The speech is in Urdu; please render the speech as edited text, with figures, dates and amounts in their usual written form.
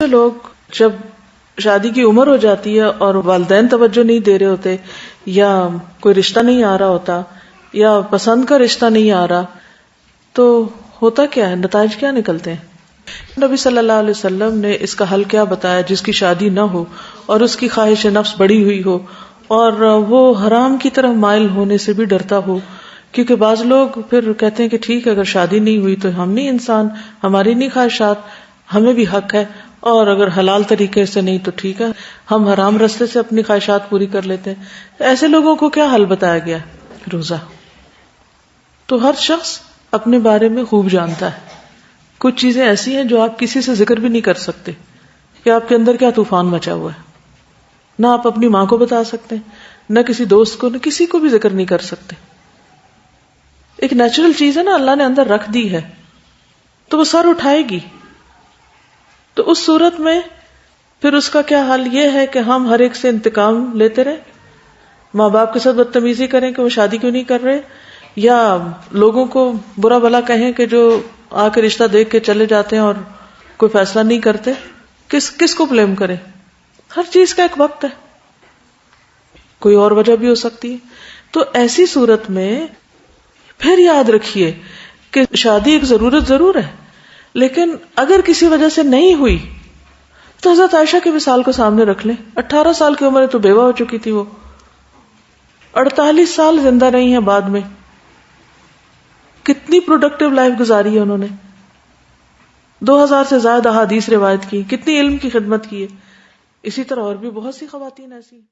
لوگ جب شادی کی عمر ہو جاتی ہے اور والدین توجہ نہیں دے رہے ہوتے، یا کوئی رشتہ نہیں آ رہا ہوتا، یا پسند کا رشتہ نہیں آ رہا، تو ہوتا کیا ہے، نتائج کیا نکلتے ہیں؟ نبی صلی اللہ علیہ وسلم نے اس کا حل کیا بتایا؟ جس کی شادی نہ ہو اور اس کی خواہش نفس بڑی ہوئی ہو اور وہ حرام کی طرف مائل ہونے سے بھی ڈرتا ہو، کیونکہ بعض لوگ پھر کہتے ہیں کہ ٹھیک ہے، اگر شادی نہیں ہوئی تو ہم نہیں انسان، ہماری نہیں خواہشات، ہمیں بھی حق ہے، اور اگر حلال طریقے سے نہیں تو ٹھیک ہے، ہم حرام راستے سے اپنی خواہشات پوری کر لیتے ہیں۔ ایسے لوگوں کو کیا حل بتایا گیا؟ روزہ۔ تو ہر شخص اپنے بارے میں خوب جانتا ہے، کچھ چیزیں ایسی ہیں جو آپ کسی سے ذکر بھی نہیں کر سکتے کہ آپ کے اندر کیا طوفان مچا ہوا ہے، نہ آپ اپنی ماں کو بتا سکتے، نہ کسی دوست کو، نہ کسی کو بھی ذکر نہیں کر سکتے۔ ایک نیچرل چیز ہے نا، اللہ نے اندر رکھ دی ہے تو وہ سر اٹھائے گی۔ تو اس صورت میں پھر اس کا کیا حل؟ یہ ہے کہ ہم ہر ایک سے انتقام لیتے رہیں، ماں باپ کے ساتھ بدتمیزی کریں کہ وہ شادی کیوں نہیں کر رہے، یا لوگوں کو برا بھلا کہیں کہ جو آ کے رشتہ دیکھ کے چلے جاتے ہیں اور کوئی فیصلہ نہیں کرتے۔ کس کو بلیم کریں؟ ہر چیز کا ایک وقت ہے، کوئی اور وجہ بھی ہو سکتی ہے۔ تو ایسی صورت میں پھر یاد رکھیے کہ شادی ایک ضرورت ضرور ہے، لیکن اگر کسی وجہ سے نہیں ہوئی تو حضرت عائشہ کی مثال کو سامنے رکھ لیں۔ 18 سال کی عمر تو بیوہ ہو چکی تھی، وہ 48 سال زندہ رہی ہیں بعد میں، کتنی پروڈکٹیو لائف گزاری ہے انہوں نے، 2000 سے زائد احادیث روایت کی، کتنی علم کی خدمت کی ہے۔ اسی طرح اور بھی بہت سی خواتین ایسی ہیں۔